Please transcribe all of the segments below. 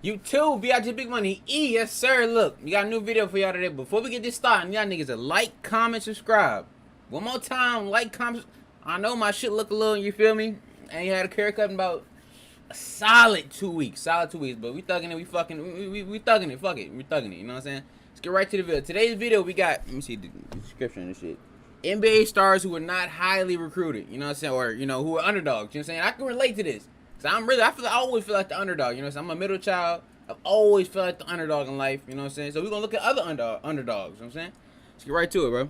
You too, B.I.G. Big Money E. Yes, sir. Look, we got a new video for y'all today. Before we get this started, y'all niggas a like, comment, subscribe. One more time, like, comment. I know my shit look a little, you feel me? And you had a haircut in about a solid 2 weeks. Solid 2 weeks. But we thugging it, we thugging it. Fuck it. We thugging it, you know what I'm saying? Let's get right to the video. Today's video, we got, let me see the description of this shit. NBA stars who were not highly recruited, you know what I'm saying? Or, you know, who were underdogs, you know what I'm saying? I can relate to this. I always feel like the underdog, you know what I'm saying? I'm a middle child. I've always felt like the underdog in life, you know what I'm saying? So we're going to look at other underdogs, you know what I'm saying? Let's get right to it, bro.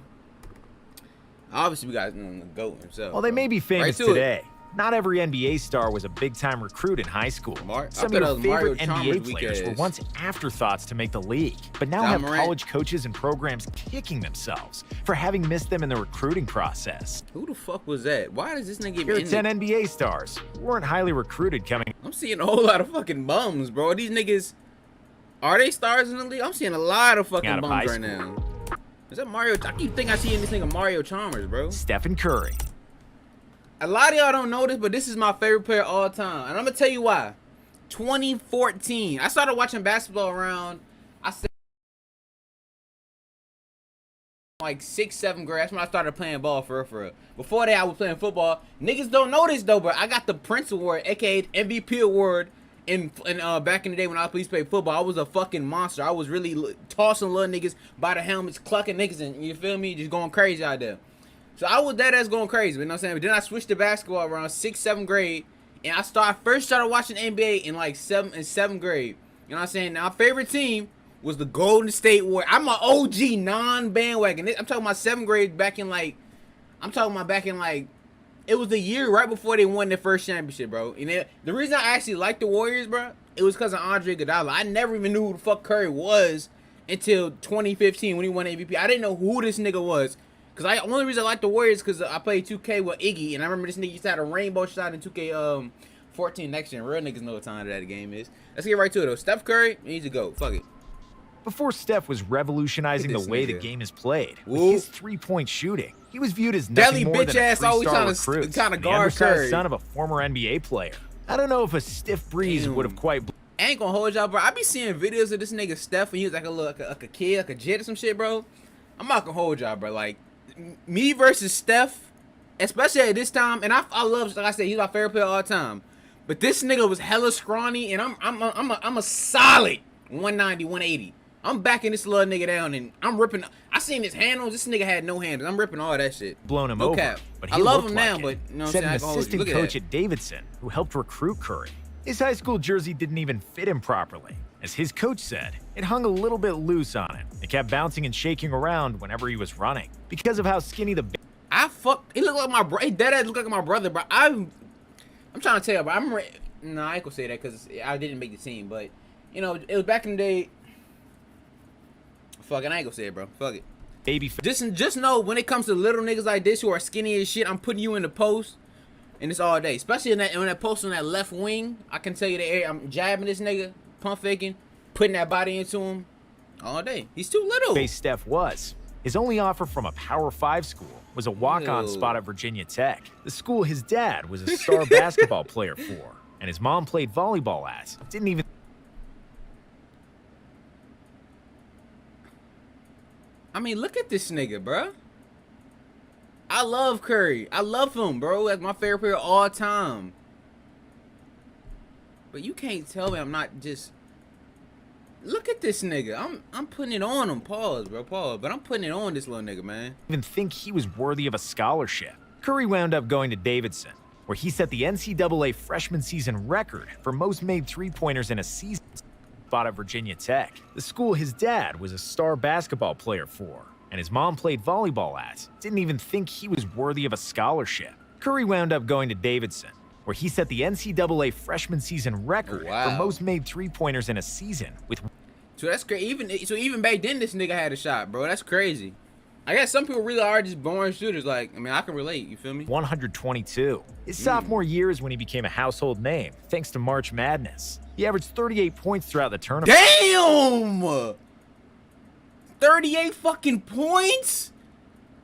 Obviously, we got the GOAT himself. Well, they may be famous today. Not every NBA star was a big-time recruit in high school. Some of your favorite NBA players were once afterthoughts to make the league, but now have college coaches and programs kicking themselves for having missed them in the recruiting process. Who the fuck was that? Why does this nigga Here are 10 NBA stars who weren't highly recruited coming. I'm seeing a whole lot of fucking bums, bro. These niggas, are they stars in the league? I'm seeing a lot of fucking bums right now. Is that Mario? I keep thinking I see this nigga Mario Chalmers, bro. Stephen Curry. A lot of y'all don't know this, but this is my favorite player of all time. And I'm going to tell you why. 2014. I started watching basketball around, I said, like 6th, 7th grade. That's when I started playing ball for real. Before that, I was playing football. Niggas don't know this, though, but I got the Prince Award, a.k.a. MVP Award, in back in the day when I used to play football. I was a fucking monster. I was really tossing little niggas by the helmets, clucking niggas, and you feel me? Just going crazy out there. So I was dead ass going crazy, you know what I'm saying? But then I switched to basketball around 6th, 7th grade, and I first started watching NBA in like 7th grade. You know what I'm saying? Now, my favorite team was the Golden State Warriors. I'm an OG non-bandwagon. I'm talking about 7th grade back in like, it was the year right before they won their first championship, bro. And the reason I actually liked the Warriors, bro, it was because of Andre Iguodala. I never even knew who the fuck Curry was until 2015 when he won MVP. I didn't know who this nigga was. Cause only reason I like the Warriors because I played 2K with Iggy, and I remember this nigga used to have a rainbow shot in 2K 14 next gen. Real niggas know what time that game is. Let's get right to it though. Steph Curry needs to go. Fuck it. Before Steph was revolutionizing the way the game is played with his three-point shooting, he was viewed as nothing more than a three-star recruit, the undersized son of a former NBA player. I don't know if a stiff breeze would have quite. I ain't gonna hold y'all, bro. I be seeing videos of this nigga Steph when he was like a kid, like a jet or some shit, bro. I'm not gonna hold y'all, bro. Like. Me versus Steph, especially at this time, and I love, like I said, he's my favorite player of all time. But this nigga was hella scrawny, and I'm a solid 190, 180. I'm backing this little nigga down, and I'm ripping. I seen his handles. This nigga had no handles. I'm ripping all that shit. Blown him over. Cap. But I love him now, but you know what I'm saying? An assistant coach at Davidson who helped recruit Curry. His high school jersey didn't even fit him properly. As his coach said, it hung a little bit loose on him. It kept bouncing and shaking around whenever he was running because of how skinny the. He looked like my brother. He dead ass looked like my brother, bro. I'm trying to tell you, bro. No, I ain't gonna say that because I didn't make the team, but you know, it was back in the day. Fuck it, I ain't gonna say it, bro. Fuck it. Baby. Just know when it comes to little niggas like this who are skinny as shit, I'm putting you in the post, and it's all day. Especially in that post on that left wing. I can tell you the area. I'm jabbing this nigga, pump faking, putting that body into him all day. He's too little. Steph was. His only offer from a Power 5 school was a walk-on spot at Virginia Tech, the school his dad was a star basketball player for, and his mom played volleyball at. Didn't even. I mean, look at this nigga, bro. I love Curry. I love him, bro. That's my favorite player of all time. But you can't tell me I'm not just. Look at this nigga. I'm putting it on him. Pause, bro. Pause. But I'm putting it on this little nigga, man. Even think he was worthy of a scholarship. Curry wound up going to Davidson, where he set the NCAA freshman season record for most made three-pointers in a season. Spot at Virginia Tech, the school his dad was a star basketball player for, and his mom played volleyball at. Didn't even think he was worthy of a scholarship. Curry wound up going to Davidson, where he set the NCAA freshman season record for most made three-pointers in a season with. So that's crazy. Even back then, this nigga had a shot, bro. That's crazy. I guess some people really are just born shooters. Like, I mean, I can relate. You feel me? 122. His sophomore year is when he became a household name, thanks to March Madness. He averaged 38 points throughout the tournament. Damn! 38 fucking points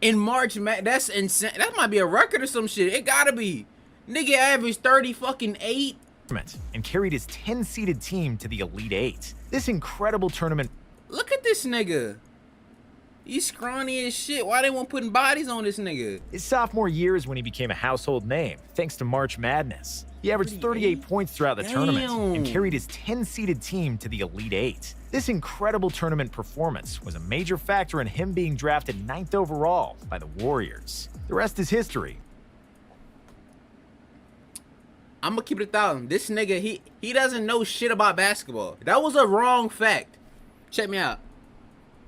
in March Madness. That's insane. That might be a record or some shit. It gotta be. Nigga averaged 30 fucking 8. and carried his 10-seeded team to the Elite Eight. This incredible tournament. Look at this nigga. He's scrawny as shit. Why they won't putting bodies on this nigga? His sophomore year is when he became a household name, thanks to March Madness. He averaged 38 points throughout the tournament and carried his 10-seeded team to the Elite Eight. This incredible tournament performance was a major factor in him being drafted 9th overall by the Warriors. The rest is history. I'm gonna keep it 1,000. This nigga, he doesn't know shit about basketball. That was a wrong fact. Check me out.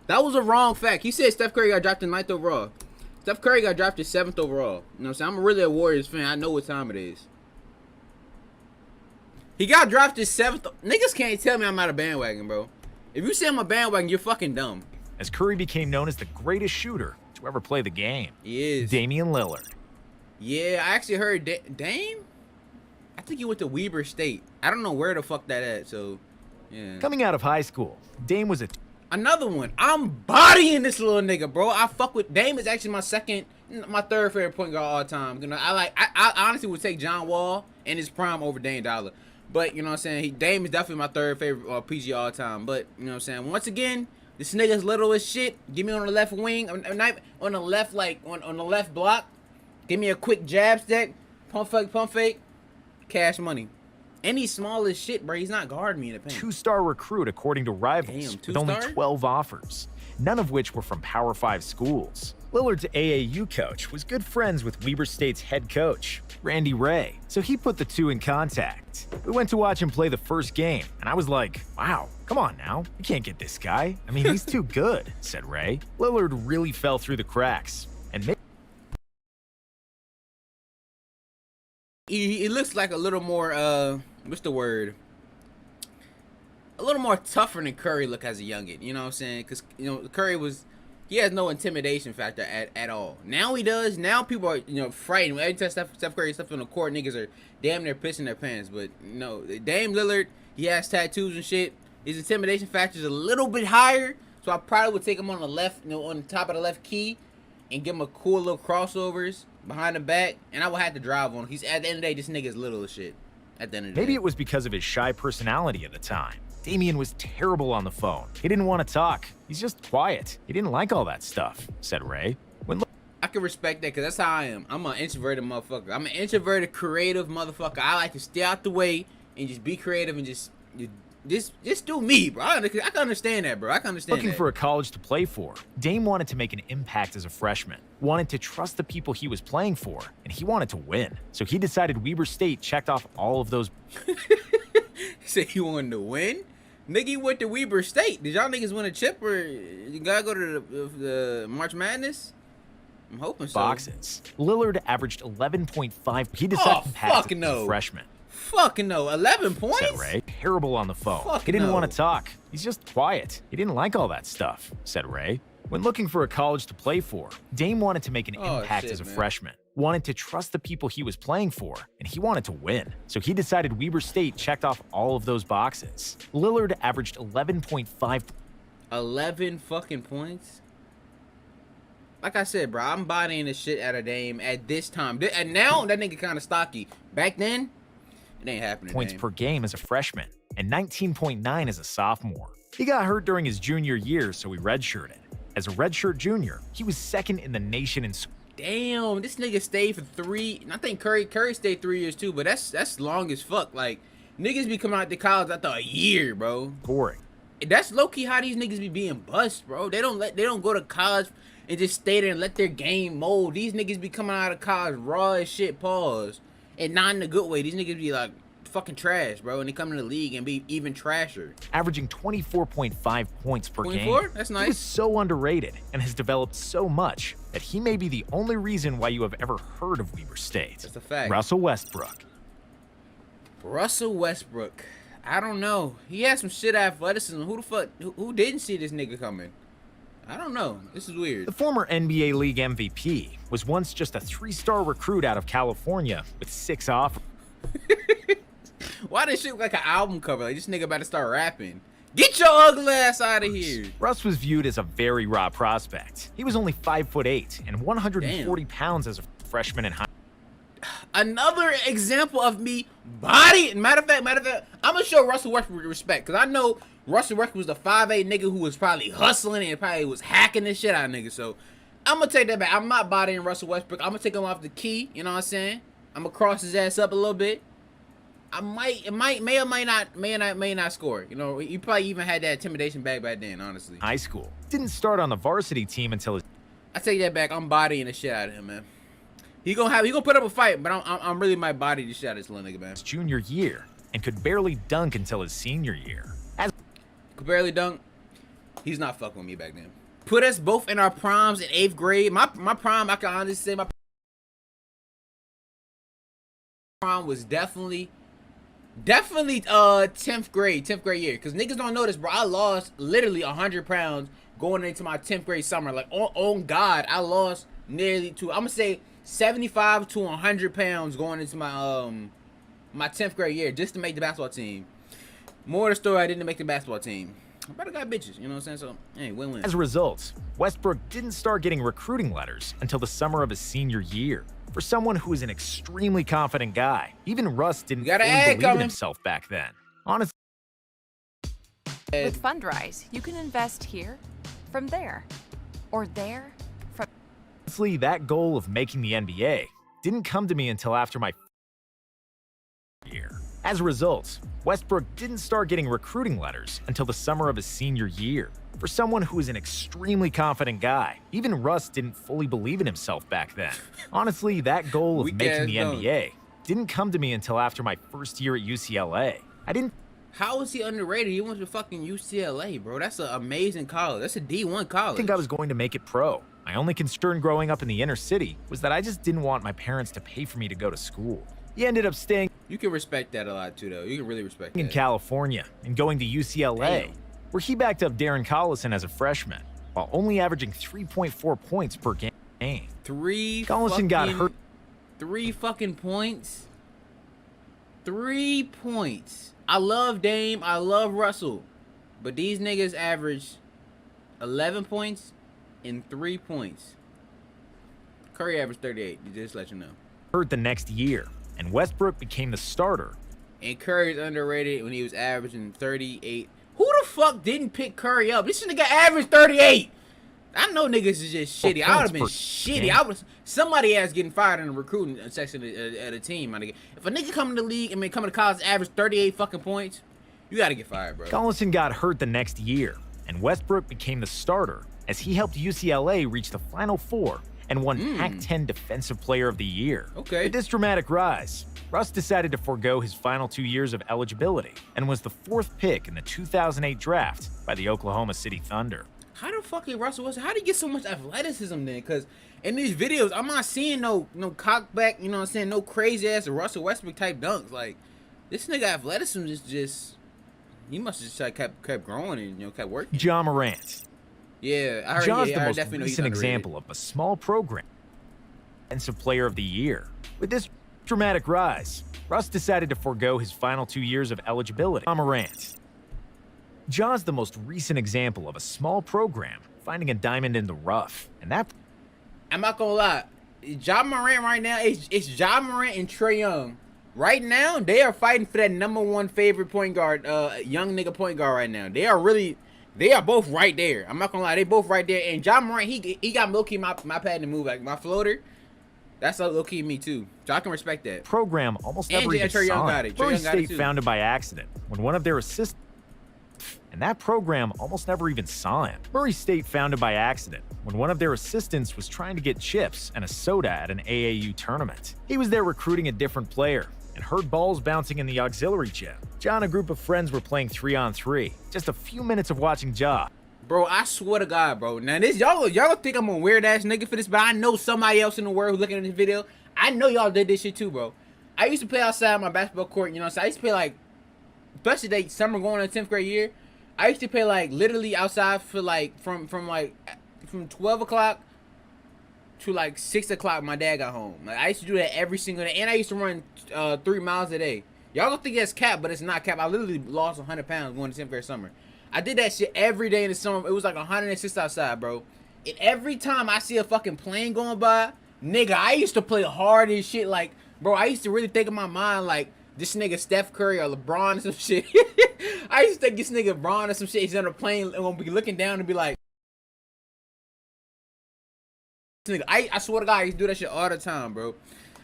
That was a wrong fact. He said Steph Curry got drafted 9th overall. Steph Curry got drafted 7th overall. You know what I'm saying? I'm really a Warriors fan. I know what time it is. He got drafted 7th. Niggas can't tell me I'm out of bandwagon, bro. If you say I'm a bandwagon, you're fucking dumb. As Curry became known as the greatest shooter to ever play the game. He is. Damian Lillard. Yeah, I actually heard Dame? I think he went to Weber State. I don't know where the fuck that at, so, yeah. Coming out of high school, Dame was Another one. I'm bodying this little nigga, bro. I fuck with Dame is actually my third favorite point guard all time. You know, I honestly would take John Wall in his prime over Dame Dollar. But, you know what I'm saying? Dame is definitely my third favorite PG all time. But, you know what I'm saying? Once again, this nigga's little as shit. Give me on the left wing. On the left, like, on the left block. Give me a quick jab step. Pump fake. Cash money. And he's small as shit, bro. He's not guarding me in the paint. 2-star recruit according to Rivals, Damn, with only 2-star? 12 offers, none of which were from Power 5 schools. Lillard's AAU coach was good friends with Weber State's head coach, Randy Ray, so he put the two in contact. We went to watch him play the first game, and I was like, wow, come on now. You can't get this guy. I mean, he's too good, said Ray. Lillard really fell through the cracks, and he looks like a little more, what's the word? A little more tougher than Curry look as a youngin. You know what I'm saying? Because, you know, Curry he has no intimidation factor at all. Now he does. Now people are, you know, frightened. Every time Steph Curry stuff on the court, niggas are damn near pissing their pants. But, no, Dame Lillard, he has tattoos and shit. His intimidation factor is a little bit higher. So I probably would take him on the left, you know, on the top of the left key and give him a cool little crossovers behind the back, and I would have to drive on him. He's at the end of the day, this nigga's little as shit. At the end of the day. Maybe it was because of his shy personality at the time. Damian was terrible on the phone. He didn't want to talk. He's just quiet. He didn't like all that stuff, said Ray. I can respect that because that's how I am. I'm an introverted motherfucker. I'm an introverted, creative motherfucker. I like to stay out the way and just be creative and just do me, bro. I can understand that, bro. I can understand Looking that. for a college to play for, Dame wanted to make an impact as a freshman, wanted to trust the people he was playing for, and he wanted to win. So he decided Weber State checked off all of those. He said he wanted to win? Nigga, he went to Weber State. Did y'all niggas win a chip or you gotta go to the March Madness? I'm hoping so. Boxes. Lillard averaged 11.5. He decided to pass as a freshman. Fucking no. 11 points? Said Ray. Terrible on the phone. Fuck he didn't no. want to talk. He's just quiet. He didn't like all that stuff, said Ray. When looking for a college to play for, Dame wanted to make an impact as a freshman, wanted to trust the people he was playing for, and he wanted to win. So he decided Weber State checked off all of those boxes. Lillard averaged 11.5. 11 fucking points? Like I said, bro, I'm bodying the shit out of Dame at this time. And now, that nigga kind of stocky. Back then, it ain't happening. Points Dame. per game as a freshman, and 19.9 as a sophomore. He got hurt during his junior year, so he redshirted. As a redshirt junior, he was second in the nation in Damn, this nigga stayed for 3. I think Curry stayed 3 years too, but that's long as fuck. Like, niggas be coming out to college after a year, bro. scoring. That's low key how these niggas be being bust, bro. They don't go to college and just stay there and let their game mold. These niggas be coming out of college raw as shit, pause. And not in a good way. These niggas be like fucking trash, bro. And they come in the league and be even trasher. Averaging 24.5 points per 24? game. That's He nice. was so underrated and has developed so much that he may be the only reason why you have ever heard of Weber State. That's a fact. Russell Westbrook. Russell Westbrook. I don't know. He has some shit athleticism. Who the fuck? Who didn't see this nigga coming? I don't know. This is weird. The former NBA League MVP was once just a 3-star recruit out of California with 6 offers. Why this shit look like an album cover? Like, this nigga about to start rapping. Get your ugly ass out of here. Russ was viewed as a very raw prospect. He was only 5'8" and 140 pounds as a freshman in high. Another example of me body. Matter of fact, I'm gonna show Russell Westbrook respect because I know Russell Westbrook was the 5'8" nigga who was probably hustling and probably was hacking this shit out of niggas. So I'm gonna take that back. I'm not bodying Russell Westbrook. I'm gonna take him off the key. You know what I'm saying? I'm gonna cross his ass up a little bit. May not score. You know, he probably even had that intimidation back then. Honestly, high school. Didn't start on the varsity team until his I take that back. I'm bodying the shit out of him, man. He gonna put up a fight, but I'm really my body the shit out of this little nigga, man. junior year and could barely dunk until his senior year. Could barely dunk. He's not fucking with me back then. Put us both in our primes in 8th grade. My prime, I can honestly say my prime was definitely 10th grade year. Cause niggas don't know this, bro. I lost literally 100 pounds going into my 10th grade summer. Like on God, I lost nearly I'm gonna say 75 to 100 pounds going into my my 10th grade year just to make the basketball team. More of the story, I didn't make the basketball team. I better got bitches, you know what I'm saying? So, hey, win-win. As a result, Westbrook didn't start getting recruiting letters until the summer of his senior year. For someone who is an extremely confident guy, even Russ didn't fully believe in himself back then. Honestly, with Fundrise, you can invest here, from there, or there, from... Honestly, that goal of making the NBA didn't come to me until after my year. As a result, Westbrook didn't start getting recruiting letters until the summer of his senior year. For someone who is an extremely confident guy, even Russ didn't fully believe in himself back then. Honestly, that goal of making the NBA didn't come to me until after my first year at UCLA. How is he underrated? He went to fucking UCLA, bro. That's an amazing college. That's a D1 college. I think I was going to make it pro. My only concern growing up in the inner city was that I just didn't want my parents to pay for me to go to school. He ended up staying. You can respect that a lot too, though. You can really respect that. In California and going to UCLA, where he backed up Darren Collison as a freshman, while only averaging 3.4 points per game. Collison got hurt. 3 fucking points. 3 points. I love Dame. I love Russell, but these niggas average 11 points and 3 points. Curry averaged 38. Just let you know. Hurt the next year, and Westbrook became the starter. And Curry's underrated when he was averaging 38. Who the fuck didn't pick Curry up? This nigga averaged 38. I know niggas is just shitty. I would have been shitty. Somebody ass getting fired in the recruiting section at a team, my nigga. If a nigga come in the league and coming to college average 38 fucking points, you gotta get fired, bro. Collison got hurt the next year, and Westbrook became the starter as he helped UCLA reach the Final Four and won Pac-10 Defensive Player of the Year. Okay. With this dramatic rise, Russ decided to forego his final 2 years of eligibility and was the 4th pick in the 2008 draft by the Oklahoma City Thunder. How the fuck did Russell Westbrook? How did he get so much athleticism then? Because in these videos, I'm not seeing no cockback, you know what I'm saying, no crazy ass Russell Westbrook type dunks. Like, this nigga athleticism is just he must have just like, kept growing and kept working. Ja Morant. Yeah, I heard. Ja's yeah, the most recent example of a small program Defensive Player of the Year. With this dramatic rise, Russ decided to forego his final 2 years of eligibility. Ja Morant. Ja's the most recent example of a small program finding a diamond in the rough, and that. I'm not gonna lie, Ja Morant right now, it's Ja Morant and Trae Young. Right now, they are fighting for that #1 favorite point guard, young nigga point guard right now. They are both right there. I'm not gonna lie, they both right there. And Ja Morant, he got low-key my pad to move, like my floater. That's low-key me too. So I can respect that. Program almost never even saw it. Murray State founded by accident when one of their assistants. And that program almost never even saw him. Murray State founded by accident when one of their assistants was trying to get chips and a soda at an AAU tournament. He was there recruiting a different player and heard balls bouncing in the auxiliary gym. Ja and a group of friends were playing 3-on-3. Just a few minutes of watching Ja. Bro, I swear to God, bro. Now this y'all think I'm a weird ass nigga for this, but I know somebody else in the world who's looking at this video. I know y'all did this shit too, bro. I used to play outside my basketball court, you know, so I used to play like, especially that summer going into 10th grade year. I used to play like literally outside for like from 12 o'clock to like 6 o'clock. My dad got home. Like I used to do that every single day, and I used to run 3 miles a day. Y'all don't think that's cap, but it's not cap. I literally lost 100 pounds going to 10th grade summer. I did that shit every day in the summer. It was like 106 outside, bro. And every time I see a fucking plane going by, nigga, I used to play hard as shit. Like Bro, I used to really think in my mind, like, this nigga Steph Curry or LeBron or some shit. I used to think this nigga LeBron or some shit, he's on a plane and gonna be looking down and be like, nigga, I swear to God, I used to do that shit all the time, bro.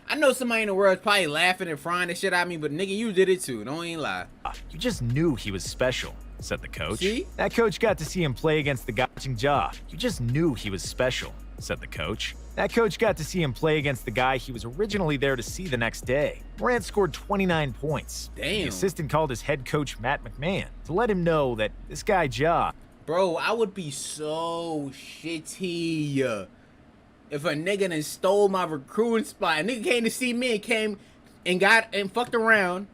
I know somebody in the world is probably laughing and frying the shit at me, but nigga, you did it too. Don't even lie. You just knew he was special, said the coach. See? That coach got to see him play against the guy watching Ja. You just knew he was special, said the coach. That coach got to see him play against the guy he was originally there to see the next day. Morant scored 29 points. Damn. The assistant called his head coach, Matt McMahon, to let him know that this guy Ja. Bro, I would be so shitty if a nigga done stole my recruiting spot. A nigga came to see me and came and got and fucked around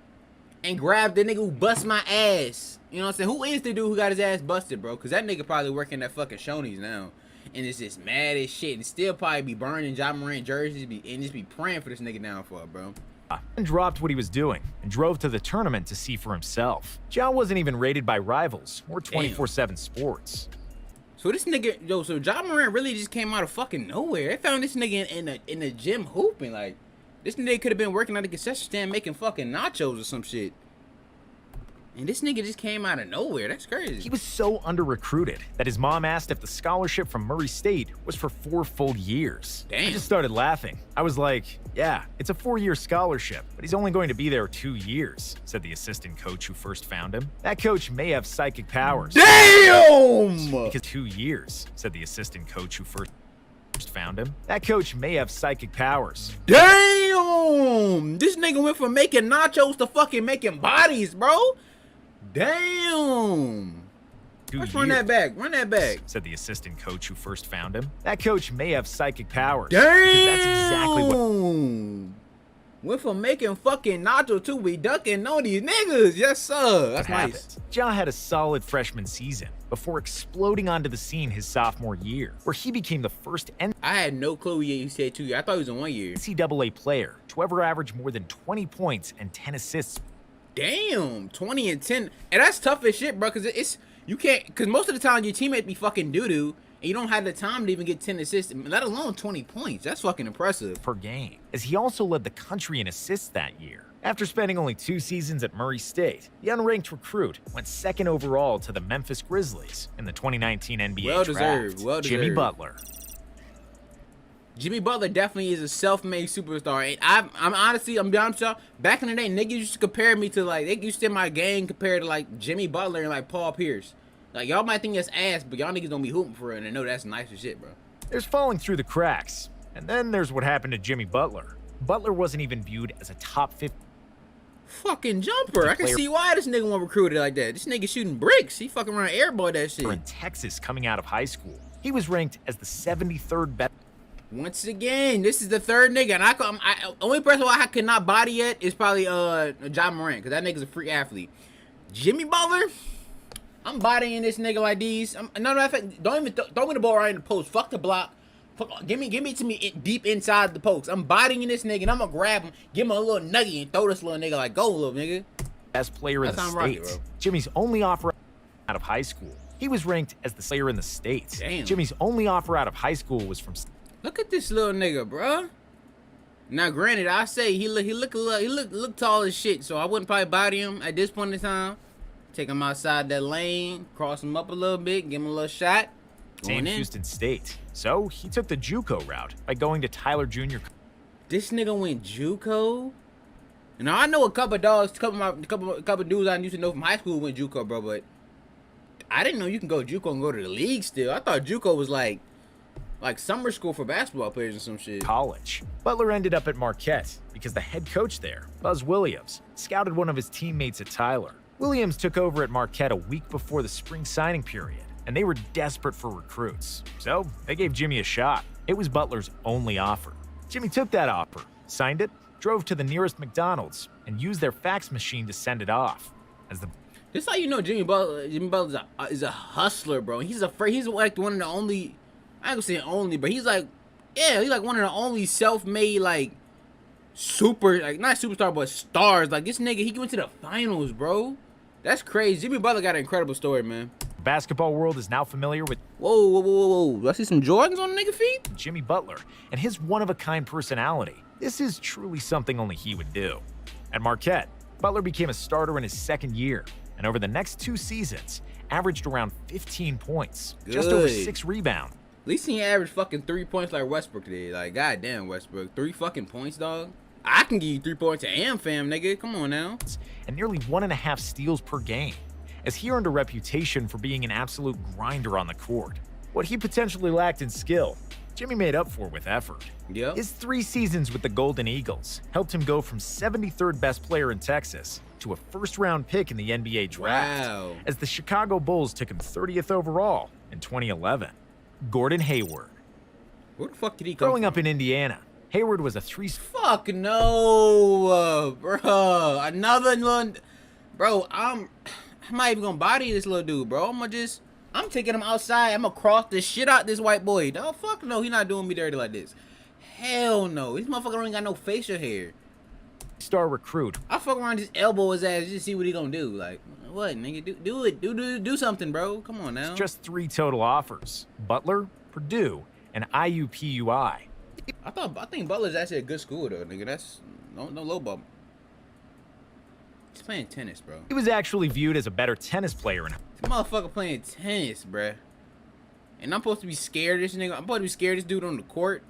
and grabbed the nigga who bust my ass. You know what I'm saying? Who is the dude who got his ass busted, bro? Because that nigga probably working at fucking Shoney's now. And it's just mad as shit. And still probably be burning Ja Morant jerseys and just be praying for this nigga downfall, bro. And dropped what he was doing and drove to the tournament to see for himself. Ja wasn't even rated by Rivals or 24/7 Sports. So this nigga, yo, so Ja Morant really just came out of fucking nowhere. They found this nigga in the gym hooping. Like, this nigga could have been working at the concession stand making fucking nachos or some shit. And this nigga just came out of nowhere. That's crazy. He was so under-recruited that his mom asked if the scholarship from Murray State was for 4 full years. Damn. I just started laughing. I was like, yeah, it's a 4-year scholarship, but he's only going to be there 2 years, said the assistant coach who first found him. That coach may have psychic powers. Damn! Because 2 years, said the assistant coach who first found him. That coach may have psychic powers. Damn! This nigga went from making nachos to fucking making bodies, bro. Damn! Let's run that back. Run that back. Said the assistant coach who first found him. That coach may have psychic powers. Damn! Because that's exactly what went from making fucking nachos to we dunking on these niggas. Yes, sir. That's happened. nice. Ja had a solid freshman season before exploding onto the scene his sophomore year, where he became the first I had no clue he said 2 years. I thought he was in 1 year. NCAA player to ever average more than 20 points and 10 assists. Damn, 20 and 10. And that's tough as shit, bro, because it's you can't, because most of the time your teammate be fucking doo-doo, and you don't have the time to even get 10 assists, let alone 20 points. That's fucking impressive. Per game, as he also led the country in assists that year. After spending only 2 seasons at Murray State, the unranked recruit went 2nd overall to the Memphis Grizzlies in the 2019 NBA Well draft. deserved, well Jimmy deserved. Butler. Jimmy Butler definitely is a self-made superstar. And I'm honestly, I'm be honest with y'all, back in the day, niggas used to compare me to, like, they used to in my gang compared to, like, Jimmy Butler and, like, Paul Pierce. Like, y'all might think that's ass, but y'all niggas don't be hooping for it, and I know that's nice as shit, bro. There's falling through the cracks. And then there's what happened to Jimmy Butler. Butler wasn't even viewed as a top 50 Fucking jumper. I can see why this nigga won't recruit it like that. This nigga shooting bricks. He fucking around airball that shit. in Texas coming out of high school. He was ranked as the 73rd best. Once again, this is the third nigga, and I only person I could not body yet is probably Ja Morant, because that nigga's a free athlete. Jimmy Butler, I'm bodying this nigga like these. No, matter of fact, don't even throw me the ball right in the post. Fuck the block. Fuck, give me to me deep inside the post. I'm bodying this nigga, and I'm gonna grab him, give him a little nugget, and throw this little nigga like, go, little nigga. Best player in the state. Jimmy's only offer out of high school. He was ranked as the player in the state. Damn. Jimmy's only offer out of high school was from. Look at this little nigga, bruh. Now, granted, I say he look tall as shit, so I wouldn't probably body him at this point in time. Take him outside that lane, cross him up a little bit, give him a little shot. Going in Houston State. So he took the JUCO route by going to Tyler Jr. This nigga went JUCO. Now I know a couple dogs, couple dudes I used to know from high school went JUCO, bro, but I didn't know you can go JUCO and go to the league still. I thought JUCO was like summer school for basketball players or some shit. College. Butler ended up at Marquette because the head coach there, Buzz Williams, scouted one of his teammates at Tyler. Williams took over at Marquette a week before the spring signing period, and they were desperate for recruits. So they gave Jimmy a shot. It was Butler's only offer. Jimmy took that offer, signed it, drove to the nearest McDonald's, and used their fax machine to send it off. This is how you know Jimmy Butler is a hustler, bro. He's like one of the only, I ain't gonna say only, but he's like one of the only self-made, like, super, like, not superstar, but stars. Like, this nigga, he went to the finals, bro. That's crazy. Jimmy Butler got an incredible story, man. Basketball world is now familiar with whoa. Do I see some Jordans on the nigga feet? Jimmy Butler and his one-of-a-kind personality. This is truly something only he would do. At Marquette, Butler became a starter in his second year, and over the next 2 seasons, averaged around 15 points, just over Good. 6 rebounds, At least he averaged fucking 3 points like Westbrook did. Like, goddamn, Westbrook. 3 fucking points, dog. I can give you 3 points and fam, nigga. Come on now. and nearly 1.5 steals per game, as he earned a reputation for being an absolute grinder on the court. What he potentially lacked in skill, Jimmy made up for with effort. Yep. His 3 seasons with the Golden Eagles helped him go from 73rd best player in Texas to a first-round pick in the NBA draft, Wow. as the Chicago Bulls took him 30th overall in 2011. Gordon Hayward. Where the fuck did he come Growing from? up in Indiana, Hayward was a Fuck no, bro. Another little, bro. I'm not even gonna body this little dude, bro. I'm taking him outside. I'm gonna cross the shit out this white boy. No, fuck no. He not doing me dirty like this. Hell no. This motherfucker don't even got no facial hair. star recruit I fuck around, just elbow his ass, just see what he gonna do. Like, what, nigga? Do it. Do something, bro. Come on now. just 3 total offers: Butler, Purdue, and IUPUI. I think Butler's actually a good school though, nigga. That's no low bump. He's playing tennis, bro. He was actually viewed as a better tennis player in This motherfucker playing tennis, bruh. And I'm supposed to be scared of this nigga. I'm supposed to be scared of this dude on the court.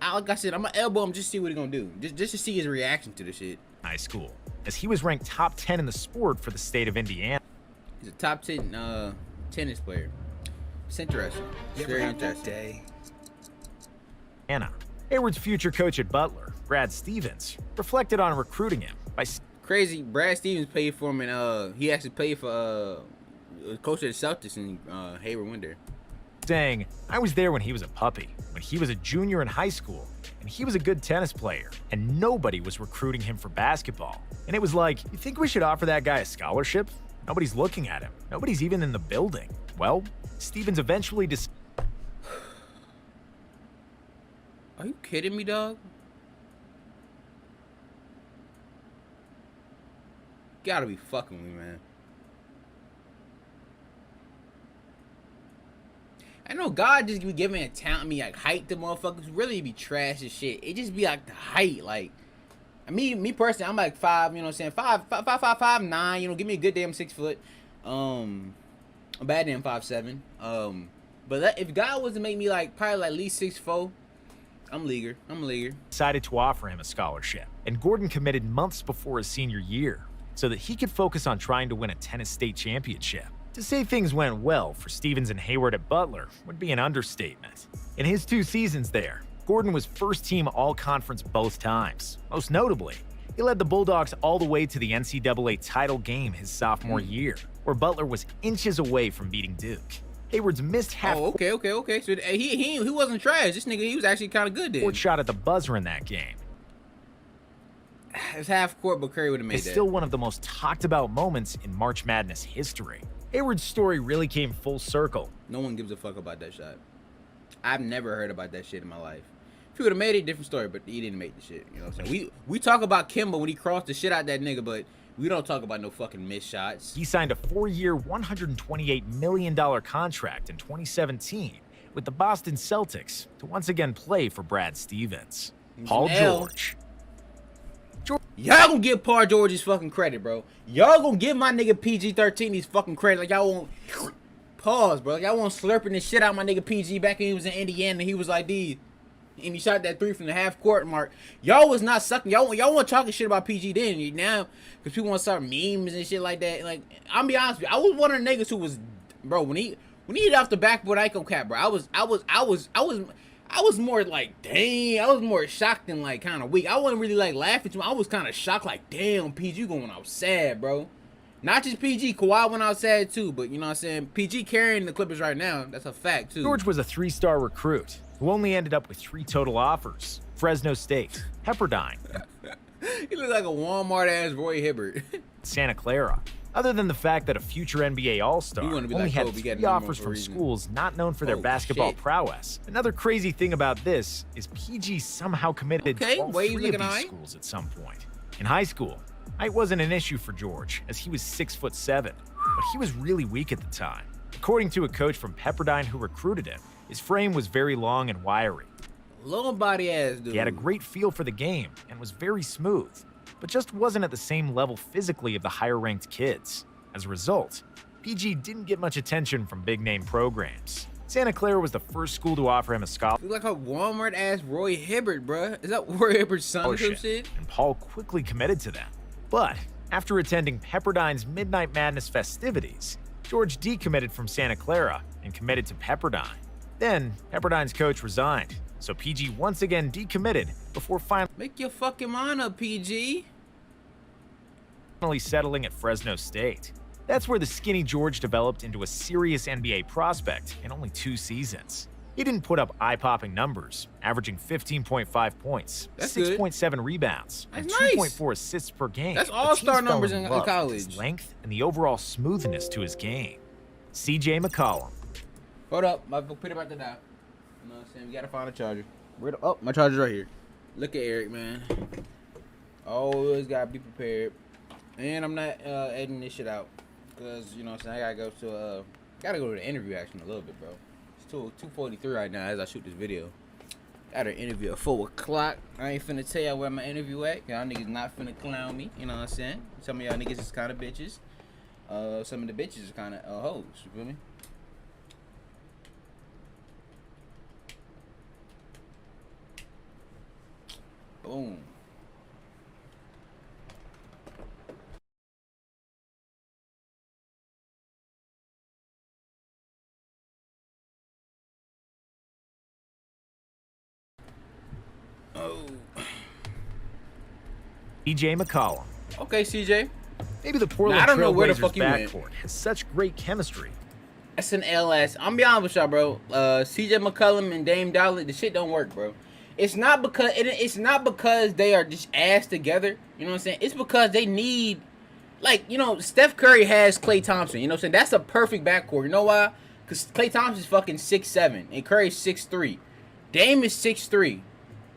Like I said, I'm gonna elbow him just to see what he gonna do. Just to see his reaction to the shit. high school, as he was ranked top 10 in the sport for the state of Indiana. He's a top 10 tennis player. It's interesting. It's very interesting. Hayward's future coach at Butler, Brad Stevens, reflected on recruiting him by Crazy. Brad Stevens paid for him, and he actually paid for coach of the Celtics, and Hayward went there. saying, "I was there when he was a puppy, when he was a junior in high school, and he was a good tennis player, and nobody was recruiting him for basketball. And it was like, you think we should offer that guy a scholarship? Nobody's looking at him. Nobody's even in the building." Well, Stevens eventually decided Are you kidding me, dog? Gotta be fucking with me, man. I know God just be giving a talent, me like height to motherfuckers really be trash as shit. It just be like the height, like me personally, I'm like 5, you know what I'm saying, 5'9", you know, give me a good damn 6 foot. I'm bad damn 5'7". But if God was to make me like probably like at least 6'4", I'm leaguer. decided to offer him a scholarship, and Gordon committed months before his senior year so that he could focus on trying to win a tennis state championship. To say things went well for Stevens and Hayward at Butler would be an understatement. In his 2 seasons there, Gordon was first-team All-Conference both times. Most notably, he led the Bulldogs all the way to the NCAA title game his sophomore year, where Butler was inches away from beating Duke. Hayward's missed half Oh, okay. So he wasn't trash. This nigga, he was actually kind of good then. court shot at the buzzer in that game. It's half court, but Curry would have made It's that. still one of the most talked about moments in March Madness history. Hayward's story really came full circle. No one gives a fuck about that shot. I've never heard about that shit in my life. If he would have made it, different story, but he didn't make the shit. You know what I'm saying? We talk about Kimba when he crossed the shit out that nigga, but we don't talk about no fucking missed shots. He signed a 4-year, $128 million contract in 2017 with the Boston Celtics to once again play for Brad Stevens. Paul L. George. Y'all gonna give Paul George his fucking credit, bro. Y'all gonna give my nigga PG-13 his fucking credit. Like y'all won't pause, bro. Like y'all won't slurping this shit out my nigga PG back when he was in Indiana. He was like these, and he shot that 3 from the half court mark. Y'all was not sucking. Y'all want talking shit about PG then. Now, because people want to start memes and shit like that. Like I'm be honest with you, I was one of the niggas who was, bro. When he hit off the backboard Ico cap, bro. I was more like, dang, I was more shocked than like kind of weak. I wasn't really like laughing to him. I was kind of shocked, like, damn, PG going outside, bro. Not just PG, Kawhi went outside too, but you know what I'm saying? PG carrying the Clippers right now. That's a fact too. George was a 3-star recruit who only ended up with 3 total offers: Fresno State, Pepperdine, and He looks like a Walmart ass Roy Hibbert. Santa Clara. Other than the fact that a future NBA All-Star You wanna be only like had Kobe, you got 3 no more offers for a from reason. schools not known for their Oh, basketball shit. prowess. Another crazy thing about this is PG somehow committed Okay, to all Wade's 3 of looking these aight. schools at some point. In high school, height wasn't an issue for George, as he was 6'7", but he was really weak at the time. According to a coach from Pepperdine who recruited him, his frame was very long and wiry. Little body ass dude. He had a great feel for the game and was very smooth, but just wasn't at the same level physically of the higher-ranked kids. As a result, PG didn't get much attention from big-name programs. Santa Clara was the first school to offer him a Look like a Walmart ass Roy Hibbert, bruh. Is that Roy Hibbert's son or some shit? and Paul quickly committed to them. But after attending Pepperdine's Midnight Madness festivities, George decommitted from Santa Clara and committed to Pepperdine. Then, Pepperdine's coach resigned, so PG once again decommitted before Make your fucking mind up, PG. finally settling at Fresno State. That's where the skinny George developed into a serious NBA prospect in only 2 seasons. He didn't put up eye-popping numbers, averaging 15.5 points, That's good. 6.7 rebounds, and That's nice. 2.4 assists per game. That's But all-star teams fell numbers in love with college. his length and the overall smoothness to his game. CJ McCollum. Hold up, my computer about to die. You know what I'm saying? We gotta find a charger. Oh, my charger's right here. Look at Eric, man. Always gotta be prepared. And I'm not editing this shit out. Cause you know what I'm saying, I gotta go to the interview action a little bit, bro. It's 2:43 right now as I shoot this video. Got an interview at 4 o'clock. I ain't finna tell y'all where my interview at. Y'all niggas not finna clown me. You know what I'm saying? Some of y'all niggas is kinda bitches. Some of the bitches is kinda hoes. You feel me? Boom. Oh. CJ McCollum. Okay, CJ. Maybe the Portland Now, I don't know where the Trailblazers fuck you went. backcourt has such great chemistry. SNLS. I'm be honest with y'all, bro. CJ McCollum and Dame Dollar, the shit don't work, bro. It's not because they are just ass together. You know what I'm saying? It's because they need, like, you know, Steph Curry has Klay Thompson. You know what I'm saying? That's a perfect backcourt. You know why? Because Klay Thompson's fucking 6'7" and Curry's 6'3". Dame is 6'3".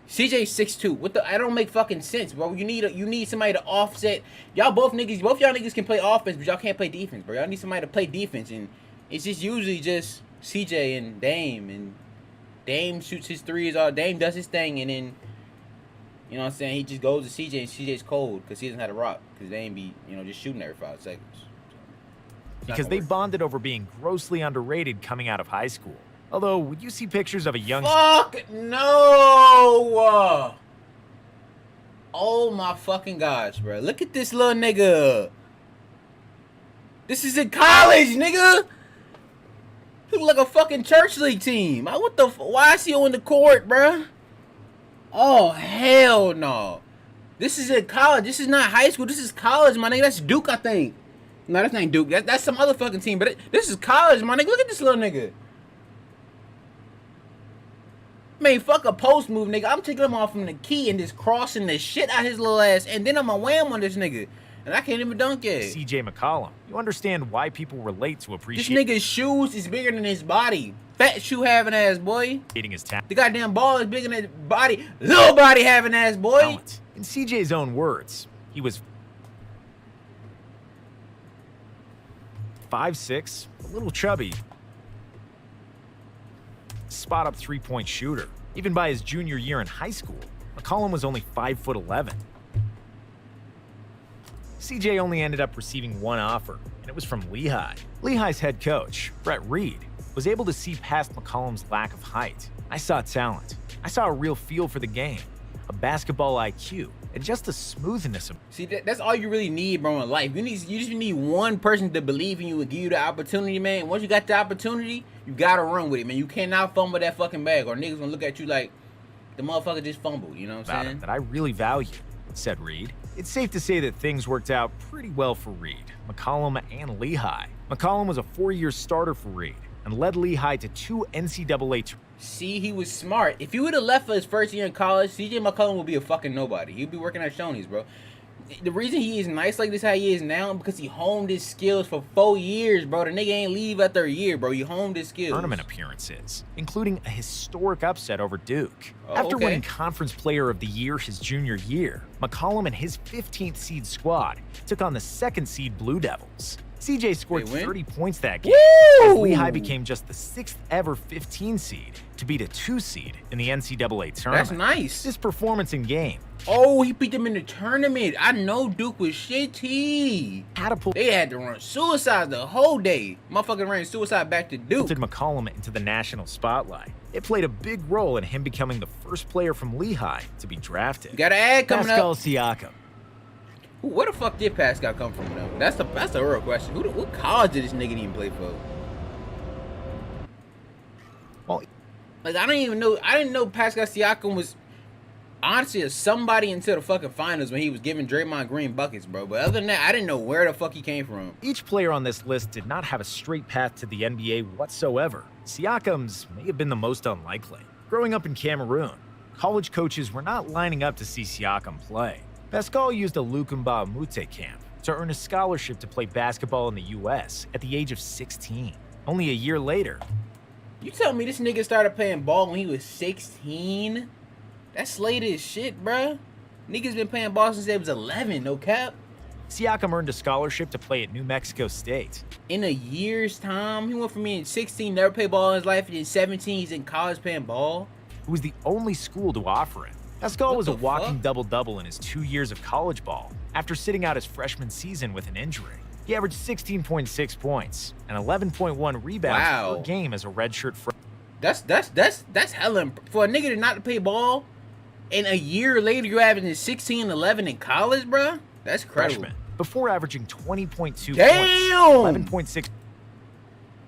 CJ's 6'2". What the? I don't make fucking sense, bro. You need somebody to offset. Both y'all niggas can play offense, but y'all can't play defense, bro. Y'all need somebody to play defense, and it's just usually just CJ and Dame, and Dame shoots his threes. Dame does his thing, and then, you know what I'm saying, he just goes to CJ, and CJ's cold because he doesn't have to rock, because Dame be, you know, just shooting every 5 seconds. Because they bonded over being grossly underrated coming out of high school. Although, would you see pictures of a young... Fuck no! Oh my fucking gosh, bro. Look at this little nigga. This is in college, nigga. He look like a fucking church league team. What the... Why is he on the court, bro? Oh, hell no. This is in college. This is not high school. This is college, my nigga. That's Duke, I think. No, that's not Duke. That's some other fucking team. But this is college, my nigga. Look at this little nigga. Man, fuck a post move, nigga. I'm taking him off from the key and just crossing the shit out his little ass. And then I'm going to wham on this nigga. And I can't even dunk it. CJ McCollum. You understand why people relate to This appreciating nigga's shoes is bigger than his body. Fat shoe having ass, boy. his The goddamn ball is bigger than his body. Little body having ass, boy. talent. In CJ's own words, he was 5'6", a little chubby, spot-up three-point shooter. Even by his junior year in high school, McCollum was only 5'11". CJ only ended up receiving one offer, and it was from Lehigh. Lehigh's head coach, Brett Reed, was able to see past McCollum's lack of height. I saw talent. I saw a real feel for the game, a basketball IQ, and just the smoothness of... See, that's all you really need, bro, in life. You just need one person to believe in you and give you the opportunity, man. Once you got the opportunity, you gotta run with it, man. You cannot fumble that fucking bag, or niggas gonna look at you like the motherfucker just fumbled, you know what I'm saying? that I really value, said Reed. It's safe to say that things worked out pretty well for Reed, McCollum, and Lehigh. McCollum was a 4-year starter for Reed and led Lehigh to 2 NCAA... See, he was smart. If he would have left for his first year in college, CJ McCollum would be a fucking nobody. He'd be working at Shoney's, bro. The reason he is nice like this how he is now because he honed his skills for 4 years, bro. The nigga ain't leave after a year, bro. He honed his skills. tournament appearances, including a historic upset over Duke. Oh, After okay. winning Conference Player of the Year his junior year, McCollum and his 15th seed squad took on the 2nd seed Blue Devils. CJ scored They win? 30 points that game, Woo! as Lehigh became just the 6th ever 15 seed to beat a 2 seed in the NCAA tournament. That's nice. This performance in game Oh, he beat them in the tournament. I know Duke was shitty. catapulted They had to run suicide the whole day. Motherfucking ran suicide back to Duke. McCollum into the national spotlight. It played a big role in him becoming the first player from Lehigh to be drafted. You got an ad coming Pascal up. Siakam. Where the fuck did Pascal come from, though? That's the real question. What college did this nigga even play for? Well, Like, I didn't know Pascal Siakam was honestly a somebody until the fucking finals when he was giving Draymond Green buckets, bro. But other than that, I didn't know where the fuck he came from. each player on this list did not have a straight path to the NBA whatsoever. Siakam's may have been the most unlikely. Growing up in Cameroon, college coaches were not lining up to see Siakam play. Pascal used a Lukemba Mute camp to earn a scholarship to play basketball in the U.S. at the age of 16. Only a year later, You tell me this nigga started playing ball when he was 16? That's late as shit, bruh. Niggas been playing ball since they was 11, no cap. Siakam earned a scholarship to play at New Mexico State. In a year's time, he went from being 16, never played ball in his life, and then 17, he's in college playing ball. It was the only school to offer it. Pascal What was a the walking fuck? double-double in his 2 years of college ball after sitting out his freshman season with an injury. He averaged 16.6 points and 11.1 rebounds Wow. per game as a redshirt freshman. That's hella for a nigga to not play ball, and a year later you're averaging 16, 11 in college, bruh. That's credible. Before averaging 20.2 Damn! points, 11.6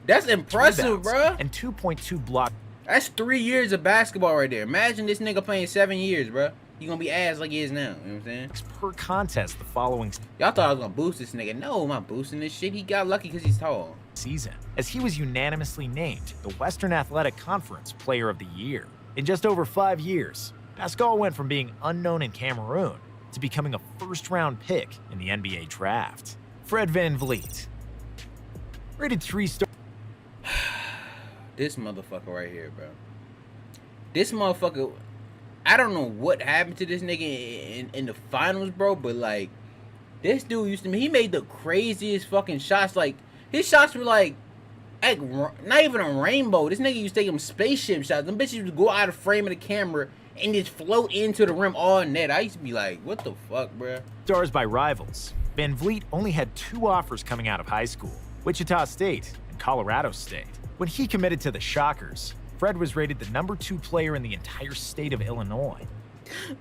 That's impressive, rebounds, bruh. and 2.2 blocks That's 3 years of basketball right there. Imagine this nigga playing 7 years, bruh. He gonna be ass like he is now. You know what I'm saying? per contest the following Y'all thought I was gonna boost this nigga. No, I'm not boosting this shit. He got lucky because he's tall. season, as he was unanimously named the Western Athletic Conference Player of the Year. In just over 5 years, Pascal went from being unknown in Cameroon to becoming a first-round pick in the NBA draft. Fred VanVleet, rated 3-star. This motherfucker right here, bro. This motherfucker, I don't know what happened to this nigga in the finals, bro, but like, this dude used to he made the craziest fucking shots. Like, his shots were like not even a rainbow. This nigga used to take them spaceship shots. Them bitches would go out of frame of the camera and just float into the rim all net. I used to be like, what the fuck, bro? Stars by rivals, Van Vliet only had 2 offers coming out of high school, Wichita State and Colorado State. When he committed to the Shockers, Fred was rated the #2 player in the entire state of Illinois,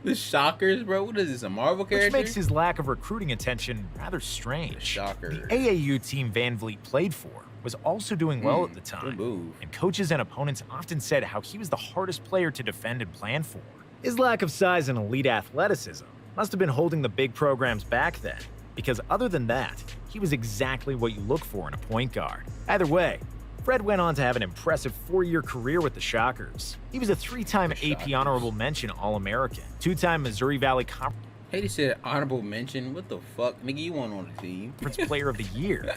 The Shockers, bro. What is this, a Marvel which character? makes his lack of recruiting attention rather strange. The Shockers. The AAU team Van Vliet played for was also doing well at the Good time, move. and coaches and opponents often said how he was the hardest player to defend and plan for. His lack of size and elite athleticism must have been holding the big programs back then, because other than that, he was exactly what you look for in a point guard. Either way, Fred went on to have an impressive 4-year career with the Shockers. He was a 3-time AP Shockers. Honorable Mention All-American, 2-time Missouri Valley Conference Hey, they said honorable mention. What the fuck? Nigga, you weren't on the team. Player of the Year.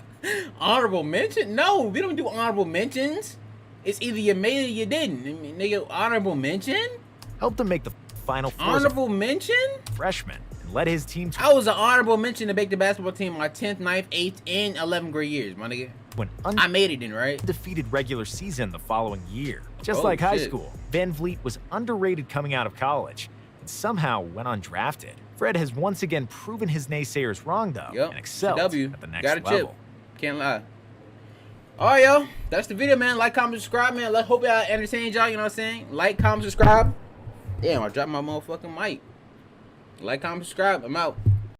Honorable mention? No, we don't do honorable mentions. It's either you made it or you didn't. I mean, nigga, honorable mention? Helped him make the Final Four as a Honorable mention? freshman and led his team to I was an honorable mention to make the basketball team my 10th, 9th, 8th, and 11th grade years, my nigga. an I made it then, right? undefeated regular season the following year. Just Oh, like high shit. school, Van Vliet was underrated coming out of college and somehow went undrafted. Fred has once again proven his naysayers wrong, though, Yep. and excelled W. at the next Got a chip. level. Can't lie. Alright, y'all. That's the video, man. Like, comment, subscribe, man. Let's hope y'all entertained y'all, you know what I'm saying? Like, comment, subscribe. Damn, I dropped my motherfucking mic. Like, comment, subscribe. I'm out.